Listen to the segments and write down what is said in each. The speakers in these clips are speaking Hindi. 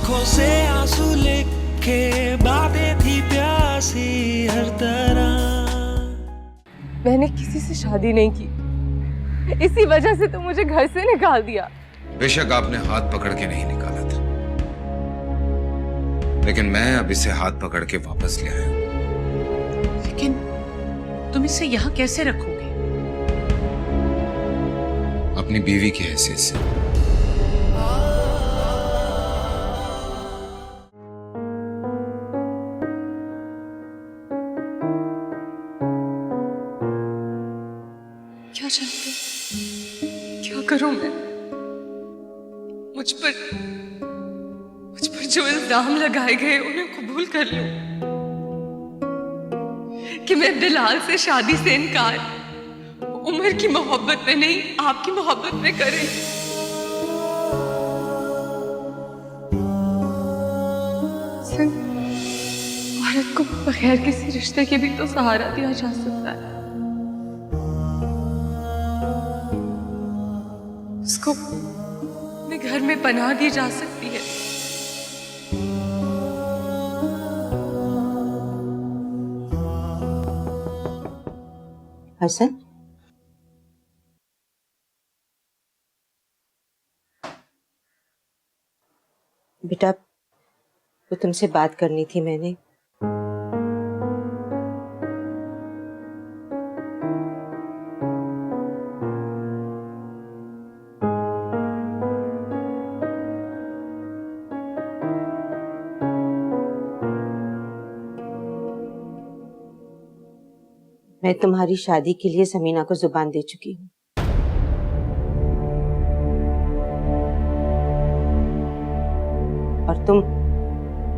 आंखों से आंसू लेके बातें थी प्यासी हर तरह। मैंने किसी से शादी नहीं की, इसी वजह से तो मुझे घर से निकाल दिया। बेशक आपने हाथ पकड़ के नहीं निकाला था, लेकिन मैं अब इसे हाथ पकड़ के वापस ले आया हूं। लेकिन तुम इसे यहाँ कैसे रखोगे? अपनी बीवी की हैसियत से। क्या चाहते हो? क्या करूं मैं? मुझ पर जो इल्जाम लगाए गए उन्हें कबूल कर लूं कि मैं बिलाल से शादी से इनकार उम्र की मोहब्बत में नहीं, आपकी मोहब्बत में करें। औरत को बगैर किसी रिश्ते के भी तो सहारा दिया जा सकता है। उसको अपने घर में पनाह दी जा सकती है। हसन, बेटा वो तुमसे बात करनी थी मैंने। मैं तुम्हारी शादी के लिए समीना को जुबान दे चुकी हूँ। और तुम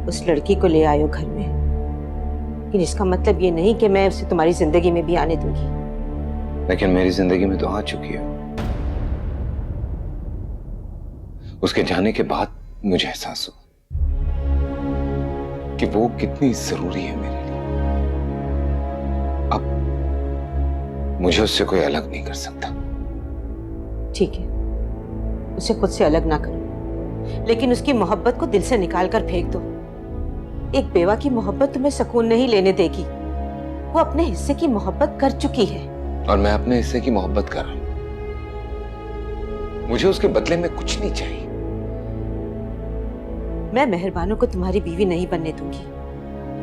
उस लड़की को ले आए हो घर में, लेकिन इसका मतलब ये नहीं कि मैं उसे तुम्हारी जिंदगी में भी आने दूंगी। लेकिन मेरी जिंदगी में तो आ चुकी है। उसके जाने के बाद मुझे एहसास हुआ कि वो कितनी जरूरी है मेरे लिए। अब मुझे उससे कोई अलग नहीं कर सकता। ठीक है, उसे खुद से अलग ना करो, लेकिन उसकी मोहब्बत को दिल से निकाल कर फेंक दो। एक बेवा की मोहब्बत तुम्हें सुकून नहीं लेने देगी। वो अपने हिस्से की मोहब्बत कर चुकी है। और मैं अपने हिस्से की मोहब्बत कर रहा हूं। मुझे उसके बदले में कुछ नहीं चाहिए। मैं मेहरबानों को तुम्हारी बीवी नहीं बनने दूंगी।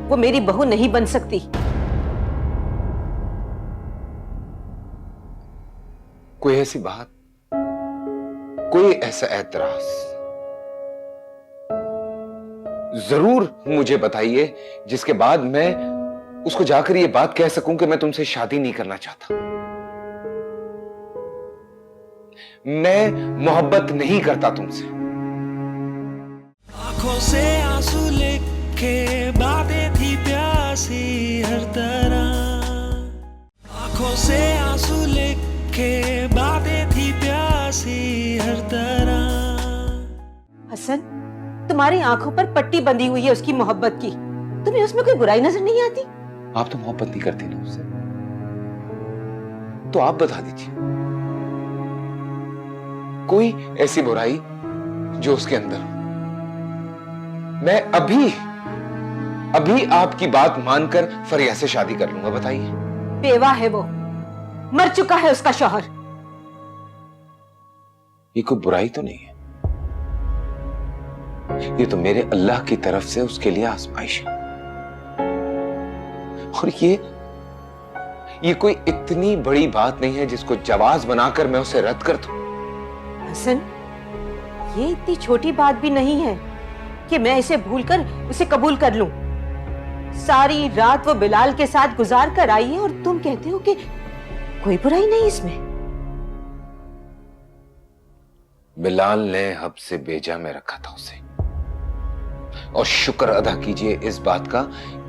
वो मेरी बहू नहीं बन सकती। कोई ऐसी बात, कोई ऐसा ऐतराज जरूर मुझे बताइए जिसके बाद मैं उसको जाकर ये बात कह सकूं कि मैं तुमसे शादी नहीं करना चाहता। मैं मोहब्बत नहीं करता तुमसे। आंखों से आंसू लेके बातें थी प्यासी हर तरह। आंखों से आंसू लेके बातें थी प्यासी हर तरह। हसन, तुम्हारी आंखों पर पट्टी बंधी हुई है उसकी मोहब्बत की। तुम्हें उसमें कोई बुराई नजर नहीं आती? आप तो मोहब्बत नहीं करती ना उससे, तो आप बता दीजिए कोई ऐसी बुराई जो उसके अंदर हो। मैं अभी आपकी बात मानकर फरिया से शादी कर लूंगा। बताइए। बेवा है वो, मर चुका है उसका शौहर। ये कोई बुराई तो नहीं है, ये तो मेरे अल्लाह की तरफ से उसके लिए आजमाइश है। और ये कोई इतनी बड़ी बात नहीं है जिसको जवाज बनाकर मैं उसे रद्द कर दूं। हसन, ये इतनी छोटी बात भी नहीं है कि मैं इसे भूलकर उसे कबूल कर लूं। सारी रात वो बिलाल के साथ गुजार कर आई है और तुम कहते हो कि कोई बुराई नहीं इसमें। बिलाल ने हब से बेजा में रखा था उसे, और शुक्र अदा कीजिए इस बात का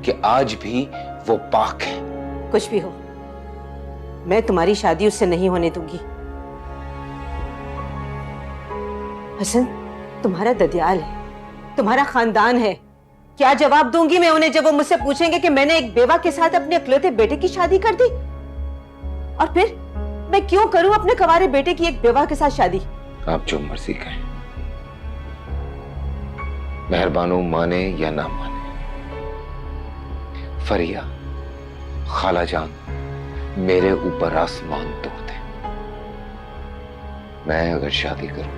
कि आज भी वो पाक है। कुछ भी हो, मैं तुम्हारी शादी उससे नहीं होने दूंगी। हसन, तुम्हारा ददियाल है, तुम्हारा खानदान है। क्या जवाब दूंगी मैं उन्हें जब वो मुझसे पूछेंगे कि मैंने एक बेवा के साथ अपने इकलौते बेटे की शादी कर दी? और फिर मैं क्यों करूं अपने कवारे बेटे की एक बेवा के साथ शादी? आप जो मर्जी कहें, मेहरबानो माने या ना माने, फरिया खाला जान मेरे ऊपर आसमान तोड़ दे, मैं अगर शादी करूं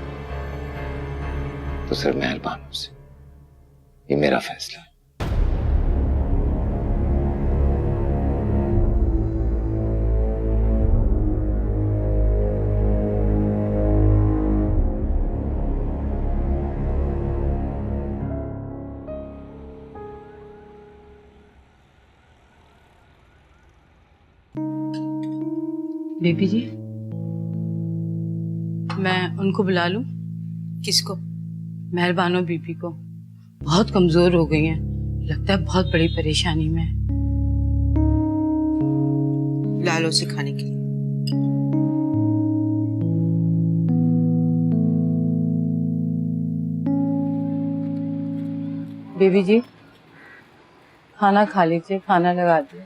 तो सिर्फ मेहरबानों से। ये मेरा फैसला है। बेबी जी, मैं उनको बुला लूं? किसको? मेहरबानो बीबी को। बहुत कमजोर हो गई हैं, लगता है बहुत बड़ी परेशानी में है। लालो सिखाने के लिए। बेबी जी, खाना खा लीजिए, खाना लगा दिए।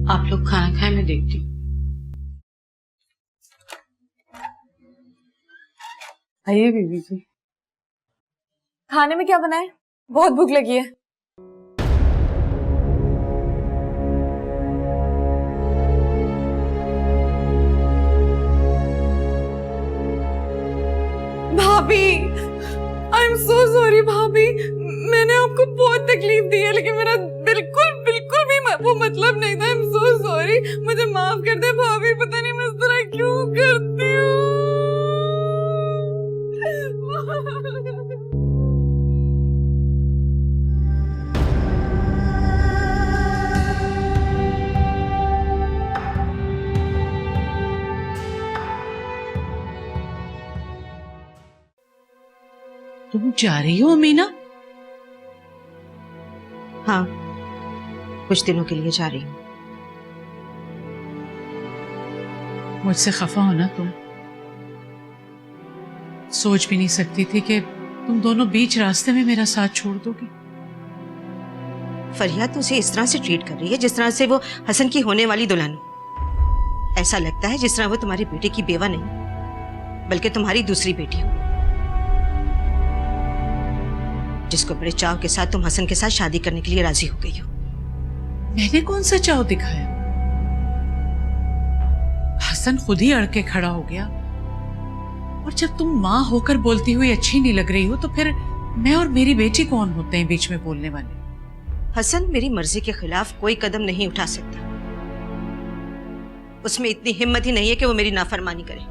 आप लोग खाना खाएं, मैं देखती हूँ। आइए बीबी जी। खाने में क्या बनाए? बहुत भूख लगी है। भाभी, आई एम सो सॉरी भाभी, मैंने आपको बहुत तकलीफ दी है, लेकिन मेरा बिल्कुल बिल्कुल भी वो मतलब नहीं था। आई एम सो सॉरी, मुझे माफ कर दे भाभी। पता नहीं मैं इस तरह क्यों करती हूँ। तुम जा रही हो अमीना? हाँ, कुछ दिनों के लिए जा रही हूँ। मुझसे खफा हो ना तुम? सोच भी नहीं सकती थी कि तुम दोनों बीच रास्ते में मेरा साथ छोड़ दोगी। फरिया तुझे इस तरह से ट्रीट कर रही है जिस तरह से वो हसन की होने वाली दुल्हन हो। ऐसा लगता है जिस तरह वो तुम्हारे बेटे की बेवा नहीं, बल्कि तुम्हारी दूसरी बेटी हो, जिसको बड़े चाव के साथ तुम हसन के साथ शादी करने के लिए राजी हो गई हो। मैंने कौन सा चाव दिखाया? हसन खुद ही अड़ के खड़ा हो गया। और जब तुम माँ होकर बोलती हुई अच्छी नहीं लग रही हो, तो फिर मैं और मेरी बेटी कौन होते हैं बीच में बोलने वाले? हसन मेरी मर्जी के खिलाफ कोई कदम नहीं उठा सकता। उसमें इतनी हिम्मत ही नहीं है कि वो मेरी नाफरमानी करे।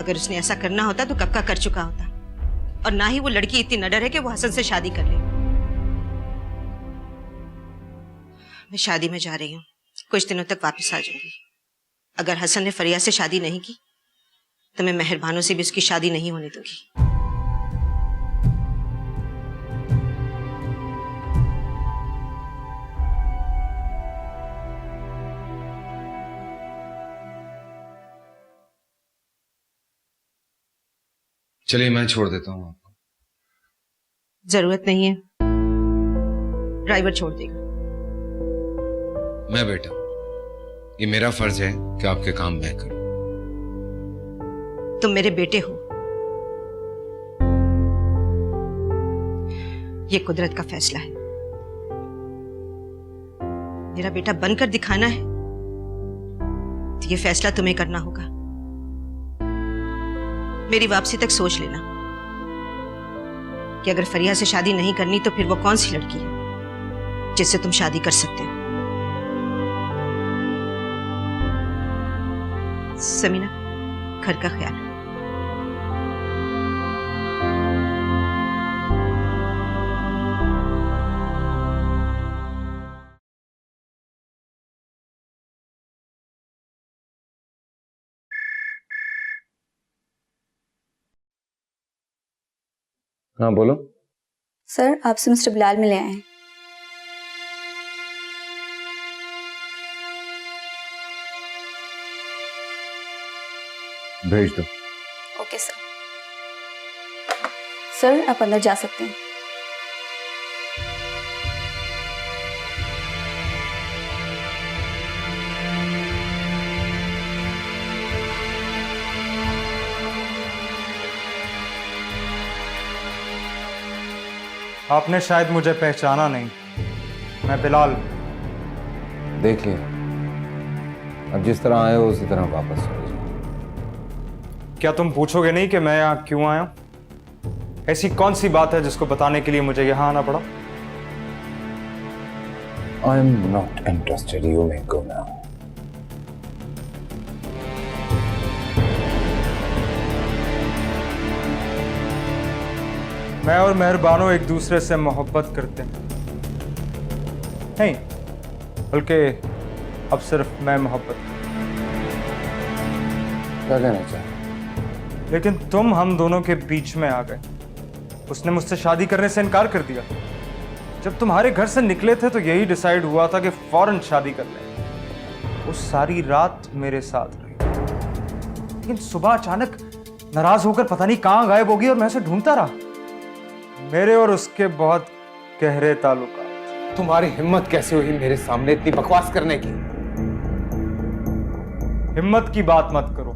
अगर उसने ऐसा करना होता तो कब का कर चुका होता। और ना ही वो लड़की इतनी नडर है कि वो हसन से शादी कर ले। मैं शादी में जा रही हूँ, कुछ दिनों तक वापस आ जाऊंगी। अगर हसन ने फरिया से शादी नहीं की तो मैं मेहरबानों से भी उसकी शादी नहीं होने दूंगी। चलिए मैं छोड़ देता हूँ आपको। जरूरत नहीं है, ड्राइवर छोड़ देगा। मैं बेटा, ये मेरा फर्ज है कि आपके काम मैं करूं। तुम मेरे बेटे हो, ये कुदरत का फैसला है। मेरा बेटा बनकर दिखाना है तो ये फैसला तुम्हें करना होगा। मेरी वापसी तक सोच लेना कि अगर फरिया से शादी नहीं करनी तो फिर वो कौन सी लड़की है जिससे तुम शादी कर सकते हो। समीना, घर का ख्याल। हाँ बोलो। सर आपसे मिस्टर बिलाल मिले आए हैं। भेज दो। Okay sir. सर आप अंदर जा सकते हैं। आपने शायद मुझे पहचाना नहीं, मैं बिलाल। देखिए, अब जिस तरह आए हो उसी तरह वापस चले जाओ। क्या तुम पूछोगे नहीं कि मैं यहाँ क्यों आया? ऐसी कौन सी बात है जिसको बताने के लिए मुझे यहाँ आना पड़ा? I am not interested. You may go now. मैं और मेहरबानो एक दूसरे से मोहब्बत करते हैं। नहीं, बल्कि अब सिर्फ मैं मोहब्बत। क्या कहना चाहते? लेकिन तुम हम दोनों के बीच में आ गए। उसने मुझसे शादी करने से इनकार कर दिया। जब तुम्हारे घर से निकले थे तो यही डिसाइड हुआ था कि फौरन शादी कर लें। वो सारी रात मेरे साथ रही, लेकिन सुबह अचानक नाराज होकर पता नहीं कहां गायब होगी और मैं उसे ढूंढता रहा। मेरे और उसके बहुत गहरे ताल्लुकात। तुम्हारी हिम्मत कैसे हुई मेरे सामने इतनी बकवास करने की? हिम्मत की बात मत करो।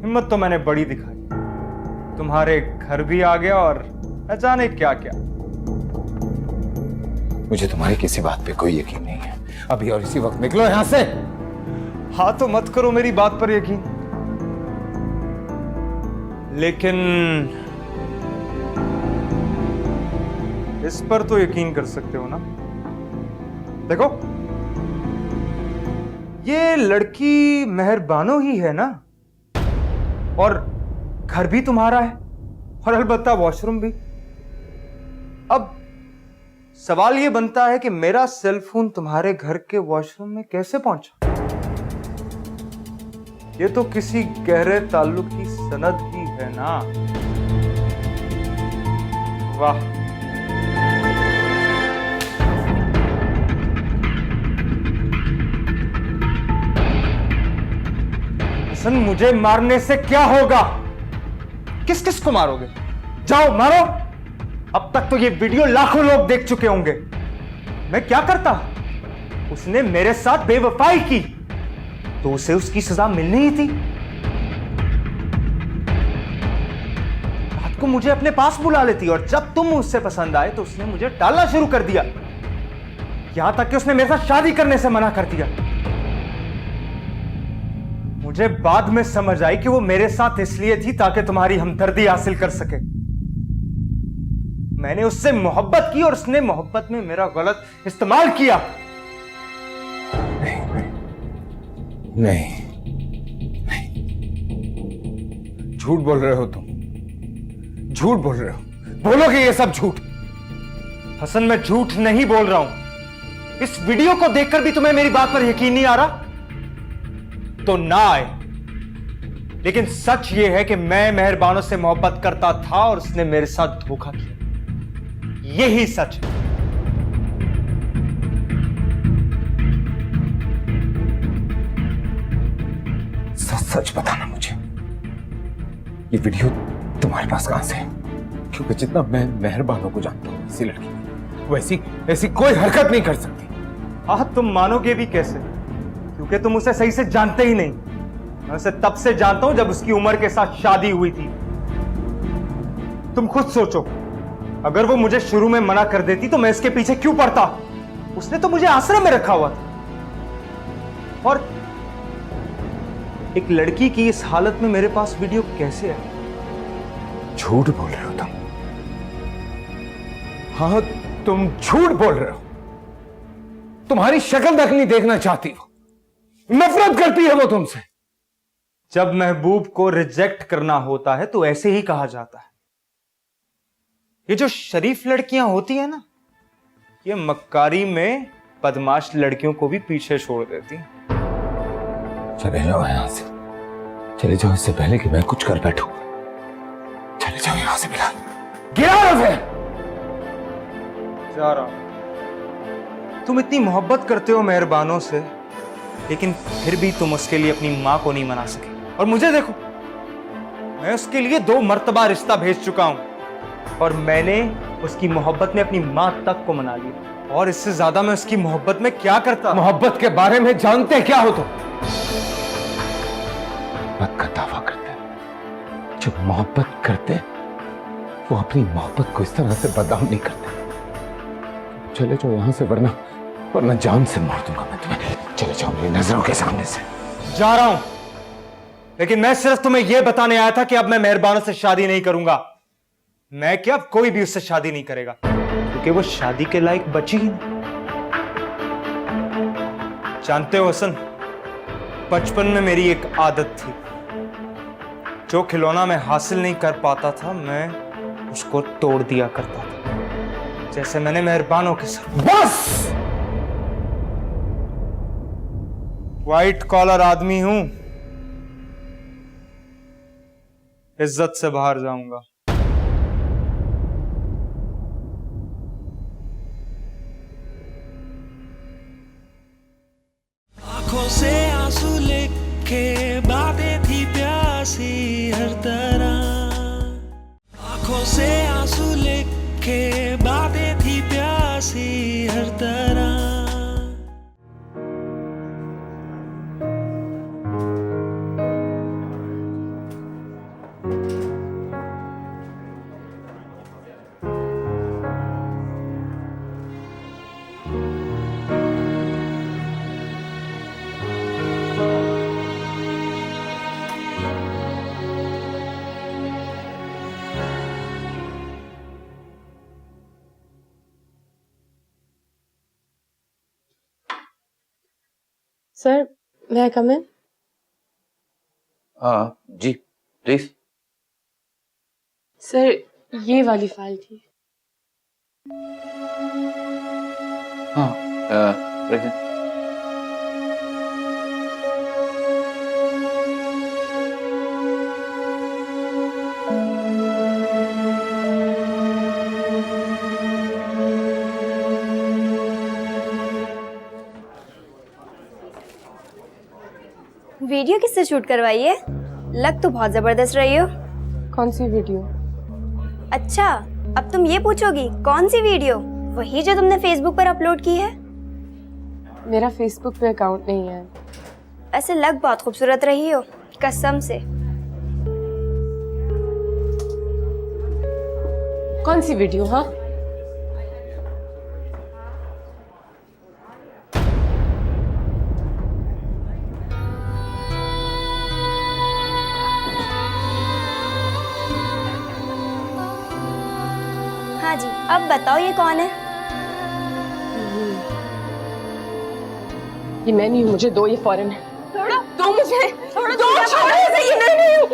हिम्मत तो मैंने बड़ी दिखाई। तुम्हारे घर भी आ गया और न जाने क्या क्या। मुझे तुम्हारी किसी बात पे कोई यकीन नहीं है। अभी और इसी वक्त निकलो यहां से। हाँ तो मत करो मेरी बात पर यकीन, लेकिन इस पर तो यकीन कर सकते हो ना। देखो, ये लड़की मेहरबानो ही है ना, और घर भी तुम्हारा है, और अलबत्ता वॉशरूम भी। अब सवाल ये बनता है कि मेरा सेलफोन तुम्हारे घर के वॉशरूम में कैसे पहुंचा? ये तो किसी गहरे ताल्लुक की सनद ही है ना। वाह, हसन, मुझे मारने से क्या होगा? किस किस को मारोगे? जाओ मारो। अब तक तो ये वीडियो लाखों लोग देख चुके होंगे। मैं क्या करता? उसने मेरे साथ बेवफाई की तो उसे उसकी सजा मिलनी ही थी। रात को मुझे अपने पास बुला लेती और जब तुम मुझसे पसंद आए तो उसने मुझे टालना शुरू कर दिया। यहां तक कि उसने मेरे साथ शादी करने से मना कर दिया। मुझे बाद में समझ आई कि वो मेरे साथ इसलिए थी ताकि तुम्हारी हमदर्दी हासिल कर सके। मैंने उससे मोहब्बत की और उसने मोहब्बत में मेरा गलत इस्तेमाल किया। नहीं, झूठ बोल रहे हो तुम। झूठ बोल रहे हो। बोलोगे ये सब झूठ? हसन, मैं झूठ नहीं बोल रहा हूं। इस वीडियो को देखकर भी तुम्हें मेरी बात पर यकीन नहीं आ रहा तो ना आए, लेकिन सच यह है कि मैं मेहरबानों से मोहब्बत करता था और उसने मेरे साथ धोखा किया। यही सच है। सच सच बताना मुझे, ये वीडियो तुम्हारे पास कहां से है? क्योंकि जितना मैं मेहरबानों को जानता हूं, इसी लड़की वैसी ऐसी कोई हरकत नहीं कर सकती। हाँ, तुम मानोगे भी कैसे? क्योंकि तुम उसे सही से जानते ही नहीं। मैं उसे तब से जानता हूं जब उसकी उम्र के साथ शादी हुई थी। तुम खुद सोचो, अगर वो मुझे शुरू में मना कर देती तो मैं इसके पीछे क्यों पड़ता? उसने तो मुझे आश्रम में रखा हुआ था। और एक लड़की की इस हालत में मेरे पास वीडियो कैसे है? झूठ बोल रहे हो तुम। हाँ, तुम झूठ बोल रहे हो। तुम्हारी शक्ल तक नहीं देखना चाहती हो। नफरत करती है वो तुमसे। जब महबूब को रिजेक्ट करना होता है तो ऐसे ही कहा जाता है। ये जो शरीफ लड़कियां होती है ना, ये मक्कारी में बदमाश लड़कियों को भी पीछे छोड़ देती हैं। चले जाओ यहां से। चले जाओ इससे पहले कि मैं कुछ कर बैठूं। चले जाओ यहां से बिलाल। गिरा उसे। जा रहा हूं। तुम इतनी मोहब्बत करते हो मेहरबानों से, लेकिन फिर भी तुम उसके लिए अपनी मां को नहीं मना सके। और मुझे देखो, मैं उसके लिए 2 मर्तबा रिश्ता भेज चुका हूं और मैंने उसकी मोहब्बत में अपनी मां तक को मना लिया। और इससे ज्यादा मैं उसकी मोहब्बत में क्या करता। मोहब्बत के बारे में जानते क्या हो तुम? मोहब्बत का दावा करते हैं। जो मोहब्बत करते वो अपनी मोहब्बत को इस तरह से बदनाम नहीं करते। चले जाओ यहां से, वरना वरना जान से मार दूंगा मैं तुम्हें। चले जाओ मेरी नजरों के सामने से। जा रहा हूं, लेकिन मैं सिर्फ तुम्हें यह बताने आया था कि अब मैं मेहरबानों से शादी नहीं करूंगा। मैं क्या, अब कोई भी उससे शादी नहीं करेगा, क्योंकि वो शादी के लायक बची ही नहीं। जानते हो हसन, बचपन में मेरी एक आदत थी, जो खिलौना मैं हासिल नहीं कर पाता था मैं उसको तोड़ दिया करता था, जैसे मैंने मेहरबानों के साथ। बस व्हाइट कॉलर आदमी हूं, इज्जत से बाहर जाऊंगा। आंखों से आंसू लेके बातें थी प्यासी हर तरह। आंखों से आंसू लेके बातें थी प्यासी हर तरह। सर, मैं कम इन? हाँ जी प्लीज। सर, ये वाली फाइल थी। हाँ रखें। वीडियो किससे शूट करवाई है? लग तो बहुत जबरदस्त रही हो। कौन सी वीडियो? अच्छा, अब तुम ये पूछोगी कौन सी वीडियो? वही जो तुमने फेसबुक पर अपलोड की है। मेरा फेसबुक पे अकाउंट नहीं है। ऐसे लग बहुत खूबसूरत रही हो, कसम से। कौन सी वीडियो? हाँ, हाँ जी, अब बताओ ये कौन है? ये मैं नहीं हूँ, मुझे दो ये फौरन है। छोड़ो, दो मुझे, छोड़ो, दो छोड़ो इसे, ये मैं नहीं हूँ।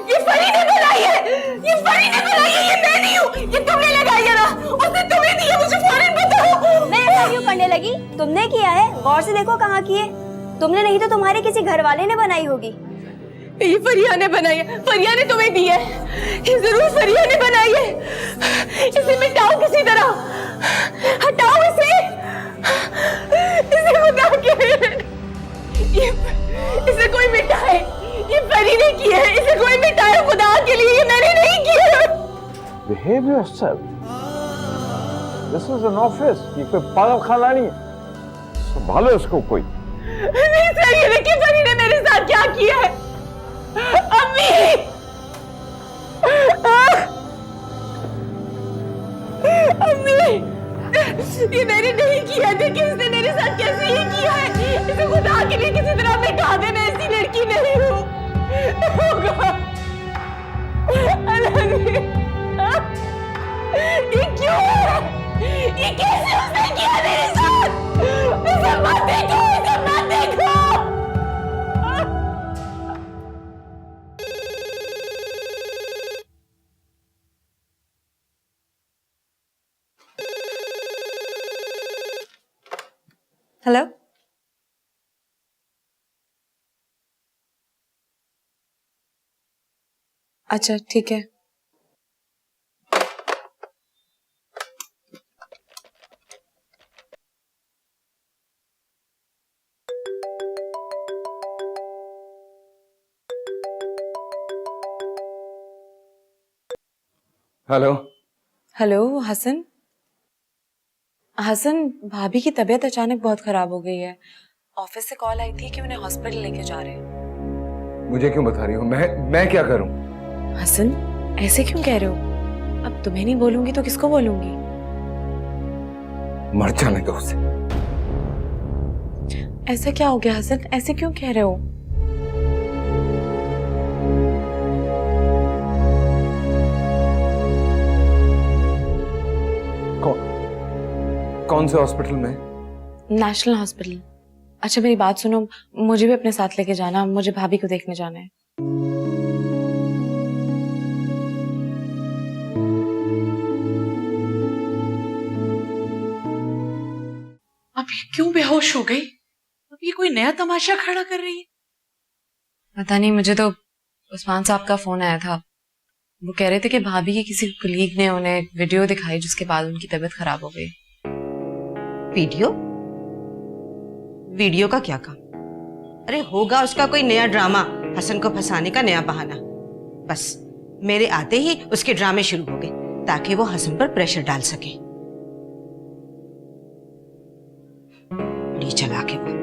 ये फरी ने बनाई है, ये फरी ने बनाई है, ये मैं नहीं हूँ। ये तुमने लगाई है ना, उसने तुम्हें दी है, मुझे फौरन बताओ। मैं ऐसा क्यों करने लगी? तुमने किया है, गौर से देखो कहाँ की है। तुमने नहीं तो तुम्हारे किसी घर वाले ने बनाई होगी। ये फरिया ने बनाई है, फरिया ने तुम्हें दी है। ये जरूर फरिया ने बनाई है। इसे मिटाओ किसी तरह, हटाओ इसे, इसे खुदा के, इसे कोई मिटाए। ये फरी ने किया है, इसे कोई मिटाए खुदा के लिए, ये मैंने नहीं किया। Behave yourself. This is an office. ये कोई पागल खाना नहीं है। संभालो इसको कोई। नहीं सर, ये देखिए फरी ने मेरे साथ क्या किया है। अम्मी, अम्मी, ये मैंने नहीं किया। देखिए इसने मेरे साथ कैसे ये किया है। इसे खुदा के लिए किसी तरह मिटा दे, मैं ऐसी लड़की नहीं हूँ। ये क्यों है? ये कैसे उसने किया मेरे साथ? इसे मत देखो, इसे मत देखो। हेलो, अच्छा ठीक है। हेलो। हेलो हसन। हसन, भाभी की तबीयत अचानक बहुत खराब हो गई है। ऑफिस से कॉल आई थी कि उन्हें हॉस्पिटल लेके जा रहे हैं। मुझे क्यों बता रही हो? मैं क्या करूं? हसन, ऐसे क्यों कह रहे हो? अब तुम्हें नहीं बोलूंगी तो किसको बोलूंगी? मर जाने दो उसे। ऐसा क्या हो गया हसन? ऐसे क्यों कह रहे हो? कौन से हॉस्पिटल में? National hospital. अच्छा मेरी बात सुनो, मुझे भी अपने साथ लेके जाना, मुझे भाभी को देखने जाना है। अब ये क्यों बेहोश हो गई? अब ये कोई नया तमाशा खड़ा कर रही है। पता नहीं, मुझे तो उस्मान साहब का फोन आया था। वो कह रहे थे कि भाभी के किसी कलीग ने उन्हें वीडियो दिखाई जिसके बाद उनकी तबीयत खराब हो गई। वीडियो? वीडियो का क्या काम? अरे होगा उसका कोई नया ड्रामा, हसन को फंसाने का नया बहाना। बस मेरे आते ही उसके ड्रामे शुरू हो गए ताकि वो हसन पर प्रेशर डाल सके। बड़ी चालाक है वो।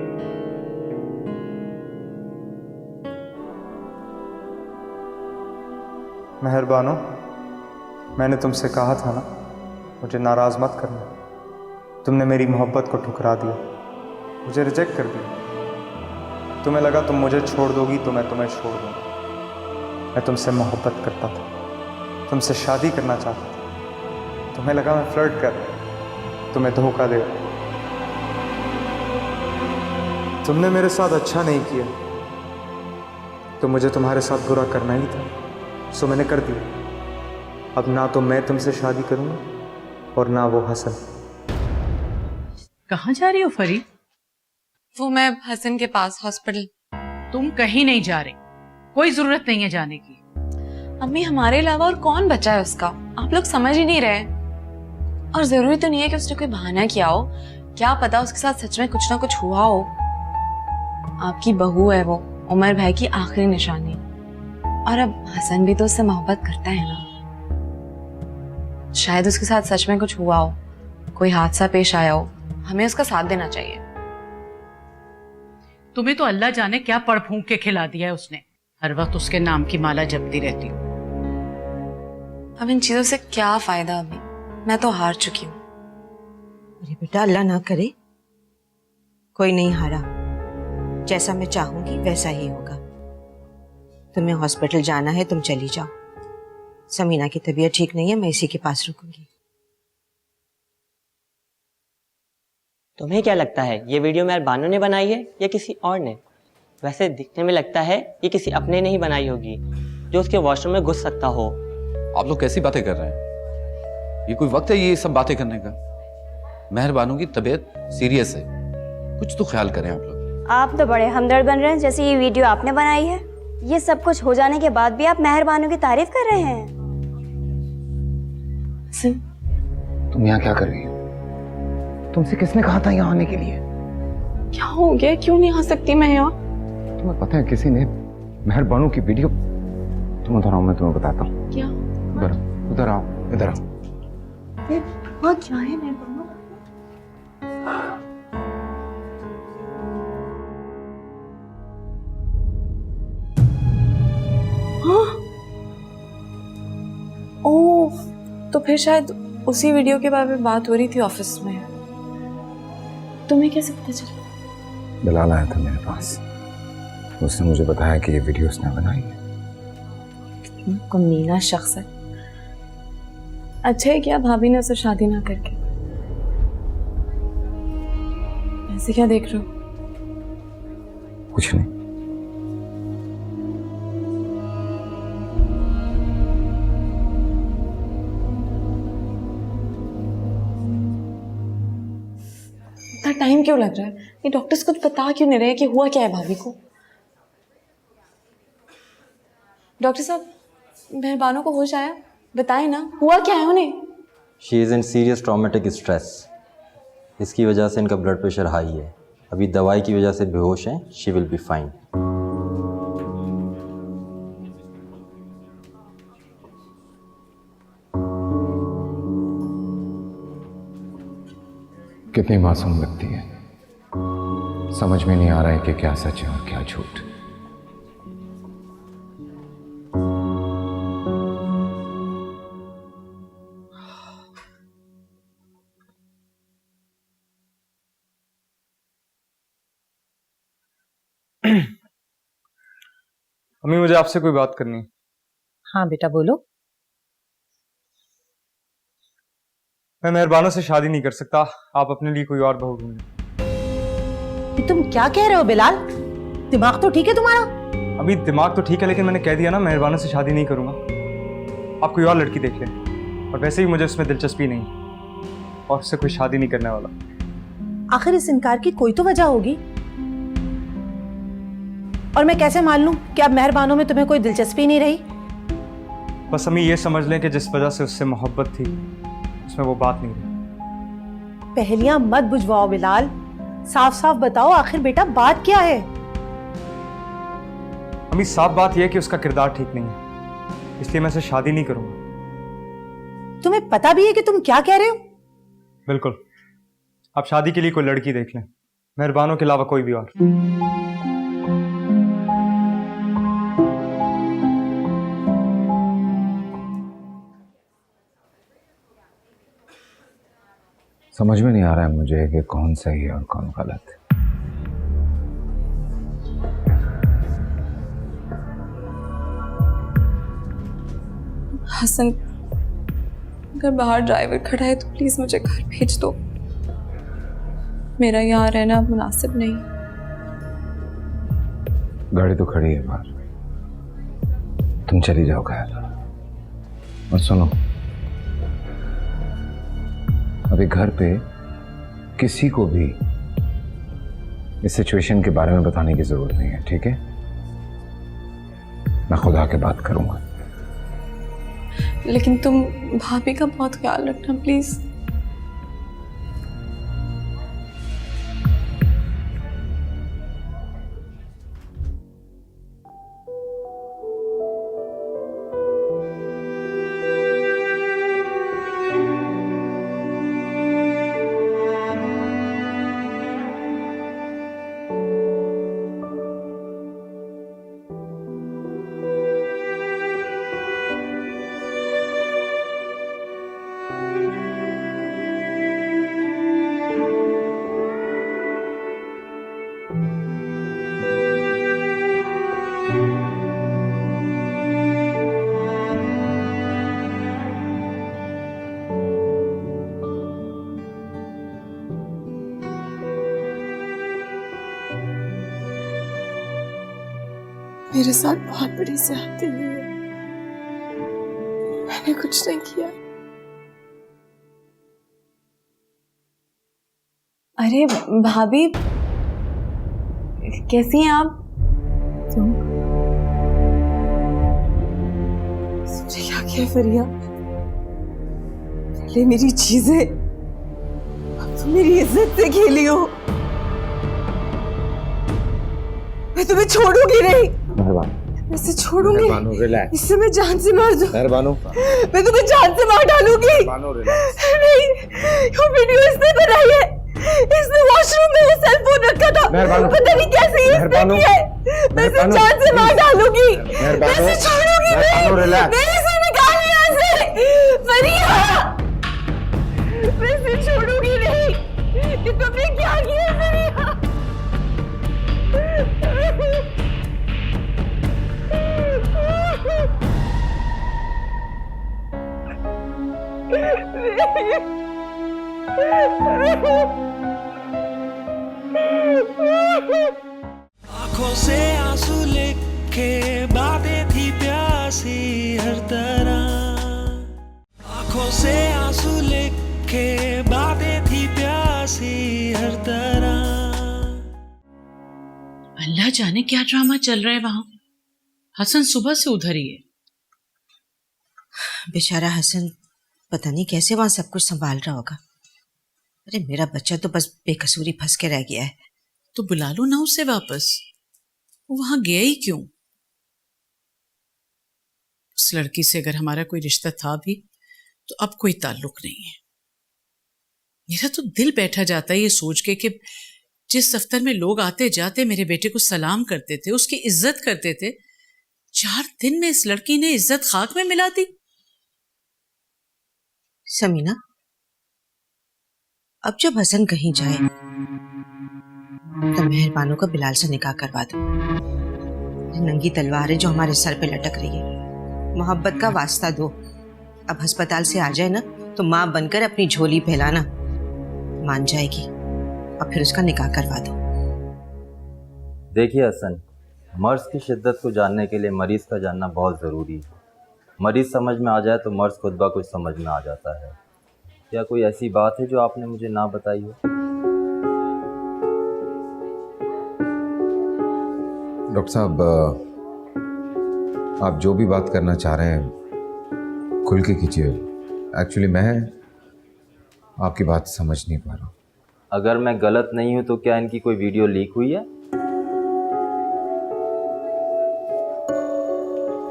मेहरबानो, मैंने तुमसे कहा था ना, मुझे नाराज मत करना। तुमने मेरी मोहब्बत को ठुकरा दिया, मुझे रिजेक्ट कर दिया। तुम्हें लगा तुम मुझे छोड़ दोगी तो मैं तुम्हें छोड़ दूंगा। मैं तुमसे मोहब्बत करता था, तुमसे शादी करना चाहता था। तुम्हें लगा मैं फ्लर्ट कर रहा, तुम्हें धोखा दे रहा। तुमने मेरे साथ अच्छा नहीं किया तो मुझे तुम्हारे साथ बुरा करना ही था, सो मैंने कर दिया। अब ना तो मैं तुमसे शादी करूंगा और ना वो हसन। कहाँ जा रही हो फरीद? वो मैं हसन के पास हॉस्पिटल। तुम कहीं नहीं जा रही, कोई जरूरत नहीं है जाने की। अम्मी, हमारे अलावा और कौन बचा है उसका? आप लोग समझ ही नहीं रहे। और जरूरी तो नहीं है कि उसने कोई बहाना किया हो, क्या पता उसके साथ सच में कुछ ना कुछ हुआ हो। आपकी बहू है वो, उमर भाई की आखिरी निशानी। और अब हसन भी तो उससे मोहब्बत करता है ना। शायद उसके साथ सच में कुछ हुआ हो, कोई हादसा पेश आया हो। हमें उसका साथ देना चाहिए। तुम्हें तो अल्लाह जाने क्या पड़ फूंक के खिला दिया है उसने। हर वक्त उसके नाम की माला जपती रहती हूँ। अब इन चीजों से क्या फायदा? अभी मैं तो हार चुकी हूँ। अरे बेटा, अल्लाह ना करे, कोई नहीं हारा। जैसा मैं चाहूंगी वैसा ही होगा। तुम्हें हॉस्पिटल जाना है, तुम चली जाओ। समीना की तबीयत ठीक नहीं है, मैं इसी के पास रुकूंगी। तुम्हें क्या लगता है ये वीडियो मेहरबानो ने बनाई है या किसी और ने? वैसे दिखने में लगता है ये किसी अपने ने ही बनाई होगी जो उसके वॉशरूम में घुस सकता हो। आप लोग कैसी बातें कर रहे हैं? ये कोई वक्त है ये सब बातें करने का? मेहरबानो की तबीयत सीरियस है, कुछ तो ख्याल करें आप लोग। आप तो बड़े हमदर्द बन रहे हैं, जैसे ये वीडियो आपने बनाई है। ये सब कुछ हो जाने के बाद भी आप मेहरबानो की तारीफ कर रहे हैं। तुम यहाँ क्या कर रही हो? तुमसे किसने कहा था यहाँ आने के लिए? क्या हो गया? क्यों नहीं आ सकती मैं यहाँ? तुम्हें पता है किसी ने मेहरबानो की वीडियो। तुम उधर आओ, मैं तुम्हें बताता हूँ। क्या? उधर आओ, इधर आओ। क्या है मेहरबानो? ओह, तो फिर शायद उसी वीडियो के बारे में बात हो रही थी ऑफिस में। तुम्हें कैसे पता चला? बिलाल आया था मेरे पास, उसने मुझे बताया कि ये वीडियो उसने बनाई है। कितना कमीना शख्स है। अच्छा है क्या भाभी ने उसे शादी ना करके। ऐसे क्या देख रहे हो? कुछ नहीं। इतना टाइम क्यों लग रहा है? ये डॉक्टर्स कुछ बता क्यों नहीं रहे कि हुआ क्या है भाभी को? डॉक्टर साहब, मेहरबानो को होश आया? बताएं ना, हुआ क्या है उन्हें? She is in serious traumatic stress. इसकी वजह से इनका ब्लड प्रेशर हाई है। अभी दवाई की वजह से बेहोश हैं। She will be fine. कितनी मासूम लगती है। समझ में नहीं आ रहा है कि क्या सच है और क्या झूठ। अम्मी, मुझे आपसे कोई बात करनी है। हाँ बेटा बोलो। मैं मेहरबानों से शादी नहीं कर सकता। आप अपने लिए कोई और बहू ढूंढें। तुम क्या कह रहे हो बिलाल? दिमाग तो ठीक है तुम्हारा? अभी दिमाग तो ठीक है, लेकिन मैंने कह दिया ना, मेहरबानों से शादी नहीं करूंगा। आप कोई और लड़की देख लें। और वैसे भी मुझे उसमें दिलचस्पी नहीं और उससे कोई शादी नहीं करने वाला। आखिर इस इनकार की कोई तो वजह होगी, और मैं कैसे मान लूं कि अब मेहरबानों में तुम्हें कोई दिलचस्पी नहीं रही? बस हमें ये समझ लें कि जिस वजह से उससे मोहब्बत थी उसमें वो बात नहीं रही। पहेलियां मत बुझवाओ बिलाल, साफ साफ बताओ आखिर बेटा बात क्या है? अम्मी, साफ बात यह है कि उसका किरदार ठीक नहीं है, इसलिए मैं उससे शादी नहीं करूंगा। तुम्हें पता भी है कि तुम क्या कह रहे हो? बिल्कुल। आप शादी के लिए कोई लड़की देख लें, मेहरबानों के अलावा कोई भी और। समझ में नहीं आ रहा है मुझे कि कौन सही है और कौन गलत है। हसन, अगर बाहर ड्राइवर खड़ा है तो प्लीज मुझे घर भेज दो। मेरा यहाँ रहना मुनासिब नहीं। गाड़ी तो खड़ी है बाहर, तुम चली जाओ घर। और सुनो, अभी घर पे किसी को भी इस सिचुएशन के बारे में बताने की जरूरत नहीं है, ठीक है? मैं खुद आके बात करूंगा। लेकिन तुम भाभी का बहुत ख्याल रखना प्लीज। मेरे साथ बहुत बड़ी ज्यादती हुई है। मैंने कुछ नहीं किया। अरे भाभी, कैसी हैं आप? तुम तुमने क्या किया फरिया? पहले मेरी चीजें, अब तुम मेरी इज्जत से खेली हो। मैं तुम्हें छोड़ूंगी नहीं। मैं इसे छोड़ूंगी। इससे मैं जान से मार दूं। मैं तुम्हें जान से मार डालूंगी। नहीं, ये वीडियो इसने बनाई है। इसने वॉशरूम में ये सेल फोन रखा था। पता नहीं कैसे ये इसने किया है। मैं इसे जान से मार डालूंगी। मैं इसे छोड़ूंगी नहीं। मैं इसे निकाल यहाँ से। फरिया, मैं इसे छोड़ूंगी नहीं। कि तुमने क्या किया फरिया? आंखों से आंसू लेके बातें थी प्यासी हर तरह। आंखों से आंसू लेके बातें थी प्यासी हर तरह। अल्लाह जाने क्या ड्रामा चल रहा है वहां। हसन सुबह से उधर ही है। बेचारा हसन पता नहीं कैसे वहां सब कुछ संभाल रहा होगा। अरे मेरा बच्चा तो बस बेकसूरी फंस के रह गया है। तो बुला लो ना उसे वापस। वो वहां गया ही क्यों? उस लड़की से अगर हमारा कोई रिश्ता था भी तो अब कोई ताल्लुक नहीं है। मेरा तो दिल बैठा जाता है ये सोच के कि जिस दफ्तर में लोग आते जाते मेरे बेटे को सलाम करते थे, उसकी इज्जत करते थे, 4 दिन में इस लड़की ने इज्जत खाक में मिला दी। समीना, अब जब हसन कहीं जाए तो मेहरबानों का बिलाल से निकाह करवा दो। नंगी तलवार है जो हमारे सर पे लटक रही है, मोहब्बत का वास्ता दो। अब अस्पताल से आ जाए ना तो माँ बनकर अपनी झोली फैलाना, मान जाएगी और फिर उसका निकाह करवा दो। देखिए हसन, मर्ज की शिद्दत को जानने के लिए मरीज का जानना बहुत ज़रूरी है। मरीज समझ में आ जाए तो मर्ज खुद ब खुद समझ में आ जाता है। क्या कोई ऐसी बात है जो आपने मुझे ना बताई हो? डॉक्टर साहब, आप जो भी बात करना चाह रहे हैं खुल के कीजिए। एक्चुअली मैं आपकी बात समझ नहीं पा रहा हूँ। अगर मैं गलत नहीं हूँ तो क्या इनकी कोई वीडियो लीक हुई है?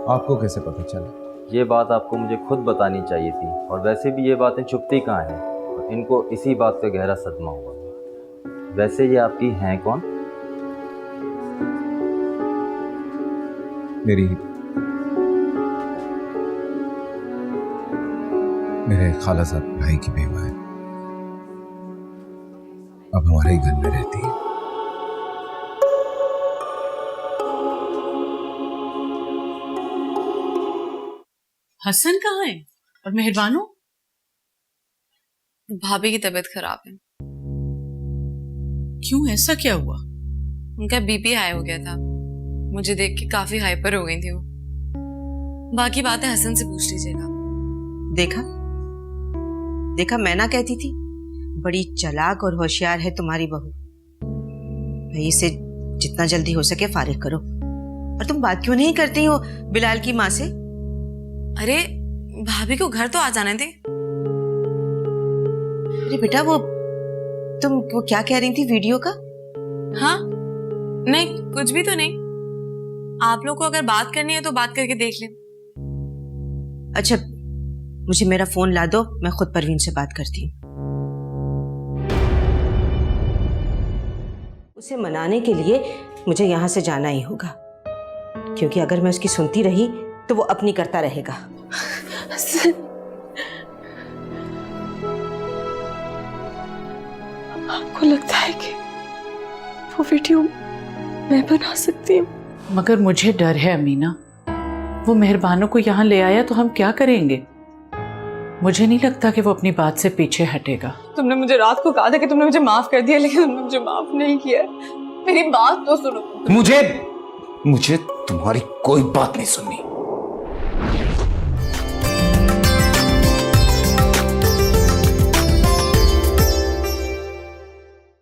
आपको कैसे पता चला? ये बात आपको मुझे खुद बतानी चाहिए थी, और वैसे भी ये बातें छुपती कहाँ हैं, और इनको इसी बात का गहरा सदमा हुआ। वैसे ये आपकी हैं कौन? मेरे खालाजाद भाई की बेवा है, अब हमारे ही घर में रहती है। हसन कहाँ है और मेहरबानो? भाभी की तबीयत खराब है। क्यों, ऐसा क्या हुआ? उनका बीपी हाई हो गया था, मुझे देख के काफी हाइपर हो गई थी वो। बाकी बातें हसन से पूछ लीजिएगा। देखा देखा, मैं ना कहती थी, बड़ी चालाक और होशियार है तुम्हारी बहू। भाई इसे जितना जल्दी हो सके फारिग करो। और तुम बात क्यों नहीं करती हो बिलाल की माँ से? अरे भाभी को घर तो आ जाने दे। अरे बेटा, तुम क्या कह रही थी वीडियो का? हाँ नहीं, कुछ भी तो नहीं। आप लोग को अगर बात करनी है तो बात करके देख लें। अच्छा, मुझे मेरा फोन ला दो, मैं खुद परवीन से बात करती हूँ। उसे मनाने के लिए मुझे यहाँ से जाना ही होगा, क्योंकि अगर मैं उसकी सुनती रही तो वो अपनी करता रहेगा। आपको लगता है कि वो वीडियो मैं बना सकती हूँ? मगर मुझे डर है अमीना, वो मेहरबानों को यहाँ ले आया तो हम क्या करेंगे? मुझे नहीं लगता कि वो अपनी बात से पीछे हटेगा। तुमने मुझे रात को कहा था कि तुमने मुझे माफ कर दिया, लेकिन तुमने मुझे माफ नहीं किया। मेरी बात तो सुनो। मुझे तुम्हारी कोई बात नहीं सुननी।